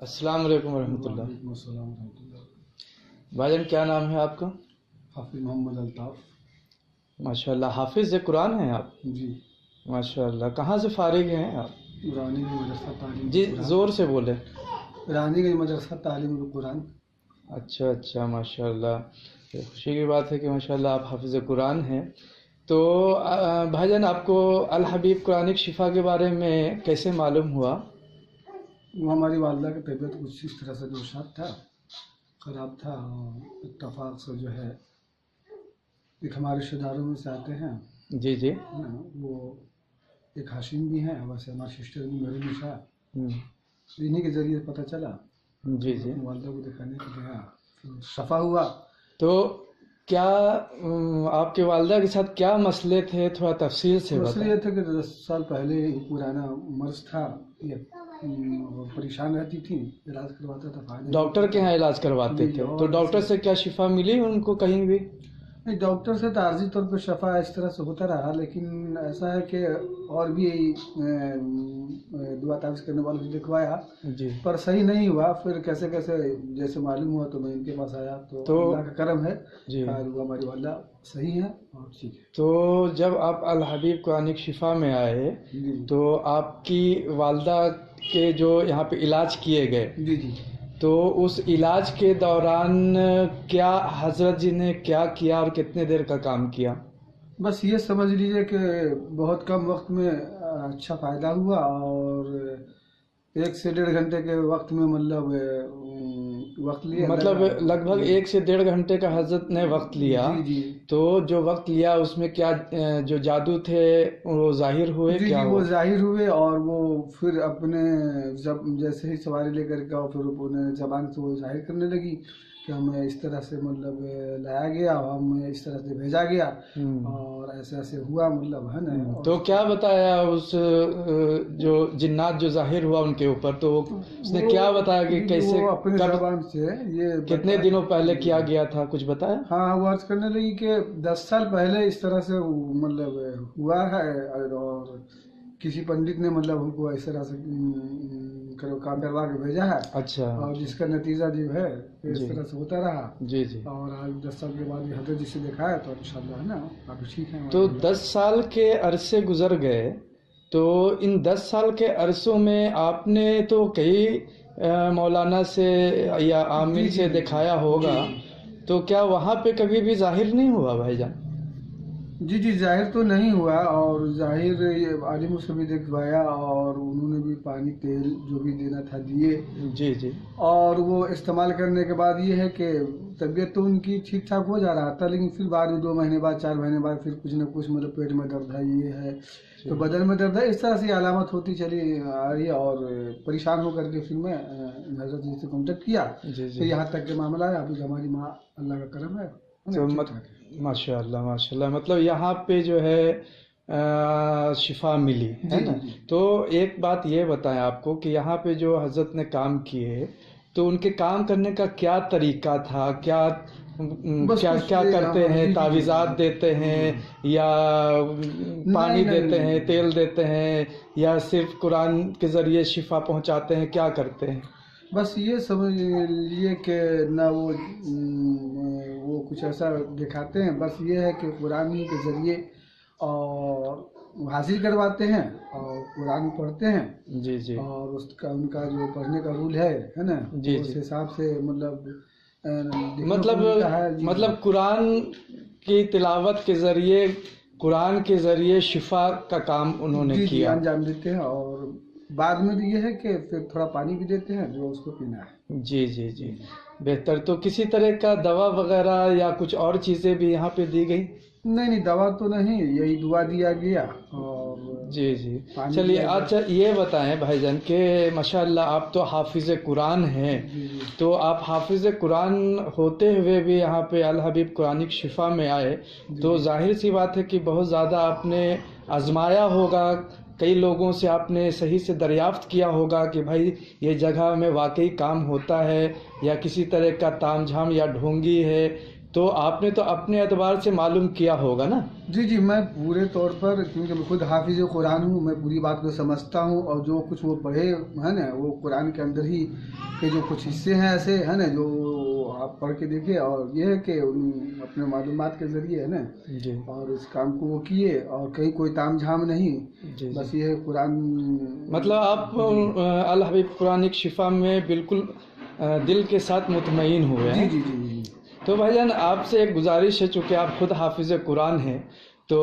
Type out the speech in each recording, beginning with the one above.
अस्सलाम वालेकुम रहमतुल्लाह। वालेकुम अस्सलाम रहमतुल्लाह। भाईजान क्या नाम है आपका? हाफिज मोहम्मद अल्ताफ। माशाल्लाह, हाफिज़ कुरान हैं आप? जी। माशाल्लाह, कहाँ से फारिग हैं आप? रानीगंज मदरसा तालीम जी कुरान। ज़ोर से बोले। रानीगंज मदरसा तालीम कुरान। अच्छा, माशाल्लाह, ये खुशी की बात है कि माशाल्लाह आप हाफिज़ कुरान हैं। तो भाईजान, आपको अल हबीब कुरानिक शिफा के बारे में कैसे मालूम हुआ? वो हमारी वालदा की तबीयत कुछ इस तरह से जोशात था, ख़राब था, और इत्तफाक से जो है एक हमारे रिश्तेदारों में से आते हैं, जी जी। है ना, वो एक हाशिम भी हैं, वैसे हमारी सिस्टर भी मेरी निशा, इन्हीं के ज़रिए पता चला। जी जी। वालदा को दिखाने के लिए गया, फिर शफा हुआ। तो क्या आपके वालदा के साथ क्या मसले थे, थोड़ा तफसील से मसला बताएं। ये था कि 10 साल पहले पुराना मर्ज था, ये परेशान रहती थी, इलाज करवाता था, फायदा डॉक्टर के यहाँ इलाज करवाते जी, थे, और तो डॉक्टर से क्या शिफा मिली उनको कहीं भी? नहीं, डॉक्टर से तो आर्जी तौर पर शफा इस तरह से होता रहा, लेकिन ऐसा है कि और भी दुआ तावीज़ करने वालों से दिखवाया, जी। पर सही नहीं हुआ। फिर कैसे कैसे जैसे मालूम हुआ तो मैं इनके पास आया, तो अल्लाह का करम है, जी। वो हमारी वालदा सही है और ठीक है। तो जब आप अल हबीब कुरानिक शिफा में आए जी तो आपकी वालदा के जो यहाँ पे इलाज किए गए, जी जी। तो उस इलाज के दौरान क्या हजरत जी ने क्या किया और कितने देर का काम किया? बस ये समझ लीजिए कि बहुत कम वक्त में अच्छा फ़ायदा हुआ, और 1 से 1.5 घंटे के वक्त में मतलब वक्त लिया, मतलब लगभग 1 से 1.5 घंटे का हजरत ने वक्त लिया। जी जी तो जो वक्त लिया उसमें क्या जो जादू थे वो जाहिर हुए? जी क्या जी, वो हुआ? जाहिर हुए, और वो फिर अपने जब जैसे ही सवारी लेकर के, और फिर उन्हें जबान से वो जाहिर करने लगी कि हमें इस तरह से मतलब लाया गया, और हमें इस तरह से भेजा गया, और ऐसे ऐसे हुआ, मतलब है ना। और तो क्या बताया उस जो जिन्नात जो जाहिर हुआ उनके ऊपर, तो उसने क्या बताया कि कैसे, वो अपने कब, जबान से ये कितने दिनों पहले किया गया था, कुछ बताया? हाँ, वो अर्ज करने लगी कि 10 साल पहले इस तरह से मतलब हुआ है, और किसी पंडित ने मतलब हमको इस तरह से करो काम करवा के भेजा है। अच्छा। और जिसका नतीजा जो है इस जी। तरह से होता रहा। जी जी। और आज 10 साल के बाद ये हजरत जी से देखा है, तो इंशाल्लाह है ना, काफी ठीक है। तो 10 साल के अरसे गुजर गए, तो इन 10 साल के अरसों में आपने तो कई मौलाना से या आमिर से दिखाया होगा, तो क्या वहाँ पे कभी भी जाहिर नहीं हुआ भाईजान? जी जी, जाहिर तो नहीं हुआ, और जाहिर ये आलिमों से भी दिखवाया, और उन्होंने भी पानी तेल जो भी देना था दिए। जी जी। और वो इस्तेमाल करने के बाद ये है कि तबीयत तो उनकी ठीक ठाक हो जा रहा था, लेकिन फिर बाद में 2 महीने बाद 4 महीने बाद फिर कुछ ना कुछ मतलब पेट में दर्द है, ये है, तो बदन में दर्द है, इस तरह से अलामत होती चली आ रही है। और परेशान होकर के फिर मैं हजरत जी से कॉन्टेक्ट किया, तो यहाँ तक के मामला है। अभी हमारी माँ, अल्लाह का करम है, तो माशाल्लाह माशाल्लाह, मतलब यहाँ पे जो है शिफा मिली है ना। तो एक बात ये बताएं आपको कि यहाँ पे जो हजरत ने काम किए, तो उनके काम करने का क्या तरीका था, क्या क्या करते हैं? तावीज़ात देते हैं या पानी देते हैं, तेल देते हैं, या सिर्फ कुरान के ज़रिए शिफा पहुँचाते हैं, क्या करते हैं? बस ये समझ लीजिए कि ना वो कुछ ऐसा दिखाते हैं, बस ये है कि कुरान के ज़रिए और हासिल करवाते हैं, और कुरान पढ़ते हैं। जी जी। और उसका उनका जो पढ़ने का रूल है ना, उस हिसाब से मतलब कुरान की तिलावत के ज़रिए, कुरान के ज़रिए शिफा का काम उन्होंने किया, अंजाम देते हैं। और बाद में भी ये है कि फिर थोड़ा पानी भी देते हैं जो उसको पीना है। जी जी जी, बेहतर। तो किसी तरह का दवा वगैरह या कुछ और चीज़ें भी यहाँ पे दी गई? नहीं, दवा तो नहीं, यही दुआ दिया गया। और जी जी। चलिए, अच्छा ये बताएं भाईजान कि माशाल्लाह आप तो हाफिज़ कुरान हैं, तो आप हाफिज़ कुरान होते हुए भी यहाँ पे अल हबीब कुरानिक शिफा में आए, तो जाहिर सी बात है कि बहुत ज़्यादा आपने आजमाया होगा, कई लोगों से आपने सही से दरियाफ्त किया होगा कि भाई ये जगह में वाकई काम होता है या किसी तरह का तामझाम या ढोंगी है। तो تو آپ نے تو اپنے اعتبار سے معلوم کیا ہوگا نا؟ جی جی، میں پورے طور پر، کیونکہ میں خود حافظ قرآن ہوں، میں پوری بات کو سمجھتا ہوں، اور جو کچھ وہ پڑھے ہے نا وہ قرآن کے اندر ہی کے جو کچھ حصے ہیں ایسے ہے نا جو آپ پڑھ کے دیکھے، اور یہ ہے کہ اپنے معلومات کے ذریعے ہے نا جی اور اس کام کو وہ کیے، اور کہیں کوئی تام جھام نہیں، جی بس یہ قرآن مطلب آپ الحبیب قرآنک شفا میں بالکل دل کے ساتھ مطمئن ہوئے جی ہیں؟ جی جی جی تو بھائی جان آپ سے ایک گزارش ہے، چونکہ آپ خود حافظ قرآن ہیں، تو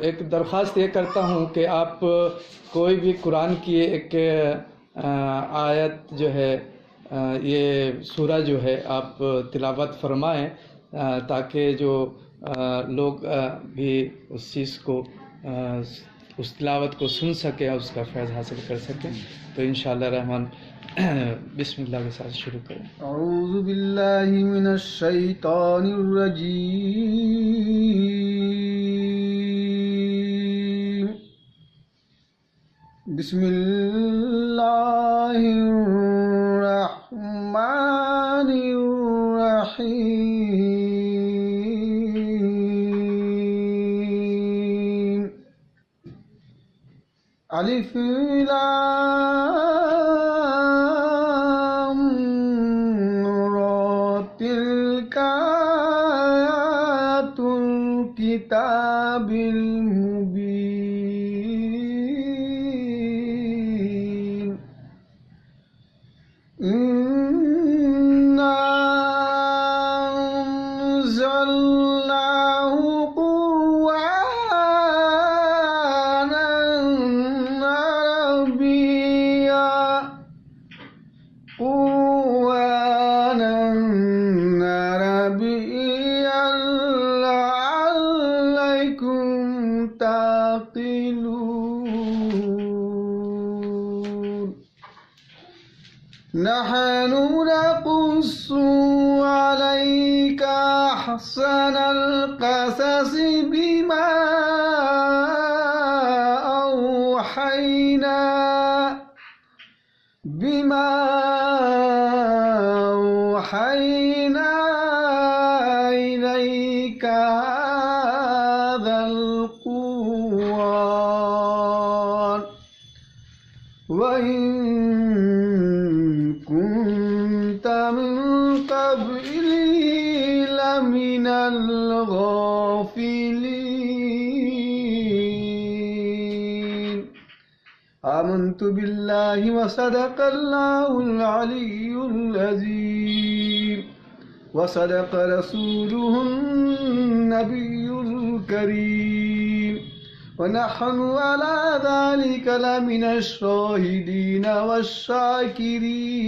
ایک درخواست یہ کرتا ہوں کہ آپ کوئی بھی قرآن کی ایک آیت جو ہے، یہ سورہ جو ہے آپ تلاوت فرمائیں، تاکہ جو لوگ بھی اس چیز کو، اس تلاوت کو سن سکیں اور اس کا فیض حاصل کر سکیں۔ تو انشاءاللہ الرحمن بسم اللہ کے ساتھ شروع کریں۔ اعوذ باللہ من الشیطان الرجیم، بسم اللہ الرحمن الرحیم، الف لام را، تلک آیات الکتاب المبین، انا انزلناه قرآنا عربيا لعلكم تعقلون، نحن نقص عليك أحسن القصص بما أوحينا إليك هذا القرآن، وإن كنت من قبله لمن الغافلين، آمنت بالله وصدق الله العلي العظيم، وصدق رسوله النبي الكريم، ونحن على ذلك لمن الشاهدين والشاكرين،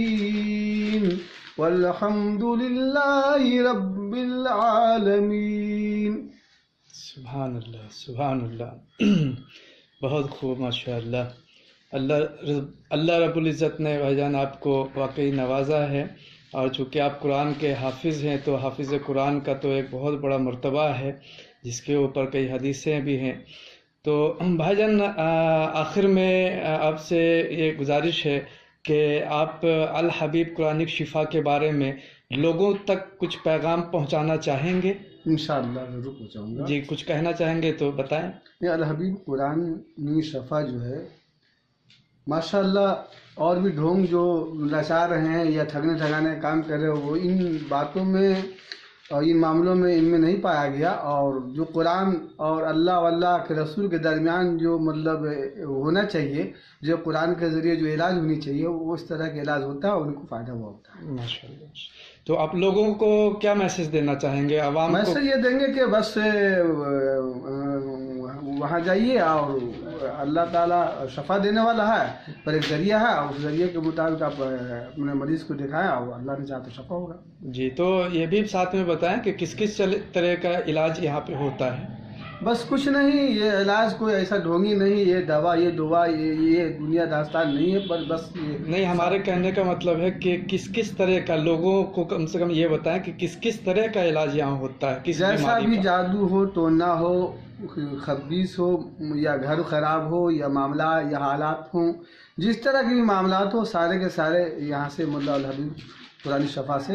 والحمد لله رب العالمین۔ سبحان اللہ، سبحان اللہ، بہت خوب، ماشاء اللہ۔ اللہ رب العزت نے بھائی جان آپ کو واقعی نوازا ہے، اور چونکہ آپ قرآن کے حافظ ہیں تو حافظ قرآن کا تو ایک بہت بڑا مرتبہ ہے جس کے اوپر کئی حدیثیں بھی ہیں۔ تو بھائی جان آخر میں آپ سے یہ گزارش ہے کہ آپ الحبیب قرآنک شفا کے بارے میں لوگوں تک کچھ پیغام پہنچانا چاہیں گے؟ انشاءاللہ ضرور پہنچاؤں گا۔ جی کچھ کہنا چاہیں گے تو بتائیں۔ یہ الحبیب قرآنی شفا جو ہے ماشاءاللہ، اور بھی ڈھونگ جو لاچار رہے ہیں یا ٹھگنے ٹھگانے کا کام کر رہے ہو، وہ ان باتوں میں اور ان معاملوں میں ان میں نہیں پایا گیا، اور جو قرآن اور اللہ واللہ کے رسول کے درمیان جو مطلب ہونا چاہیے، جو قرآن کے ذریعے جو علاج ہونی چاہیے، وہ اس طرح کا علاج ہوتا ہے اور ان کو فائدہ ہوا ہوتا ہے۔ ماشاءاللہ۔ تو آپ لوگوں کو کیا میسج دینا چاہیں گے، عوام کو؟ میسج یہ دیں گے کہ بس وہاں جائیے، اور اللہ تعالیٰ شفا دینے والا ہے، پر ایک ذریعہ ہے، اور اس ذریعے کے مطابق آپ اپنے مریض کو دکھائیں، اور اللہ نے چاہا تو شفا ہوگا۔ جی، تو یہ بھی ساتھ میں بتائیں کہ کس کس طرح کا علاج یہاں پہ ہوتا ہے؟ بس کچھ نہیں، یہ علاج کوئی ایسا ڈھونگی نہیں، یہ دوا یہ دنیا داستان نہیں ہے، پر بس یہ نہیں، ہمارے کہنے کا مطلب ہے کہ کس کس طرح کا، لوگوں کو کم سے کم یہ بتائیں کہ کس کس طرح کا علاج یہاں ہوتا ہے، کس جیسا بیماری بھی کا؟ جادو ہو، ٹونا ہو، خبیث ہو، یا گھر خراب ہو، یا معاملہ یا حالات ہوں، جس طرح کے بھی معاملات ہو، سارے کے سارے یہاں سے مطلب الحبیب قرآنی شفا سے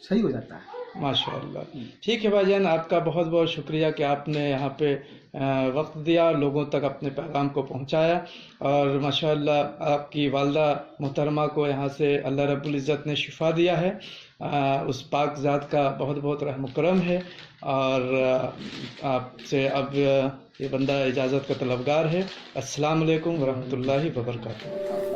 صحیح ہو جاتا ہے۔ माशाअल्लाह। ठीक है भाईजान, आपका बहुत बहुत शुक्रिया कि आपने यहाँ पे वक्त दिया, लोगों तक अपने पैगाम को पहुँचाया, और माशाअल्लाह आपकी वालदा मोहतरमा को यहाँ से अल्लाह रब्बुल इज़्ज़त ने शिफा दिया है। उस पाक ज़ात का बहुत बहुत रहम करम है। और आपसे अब ये बंदा इजाज़त का तलबगार है। अस्सलाम वालेकुम वरहमतुल्लाहि वबरकातुहू।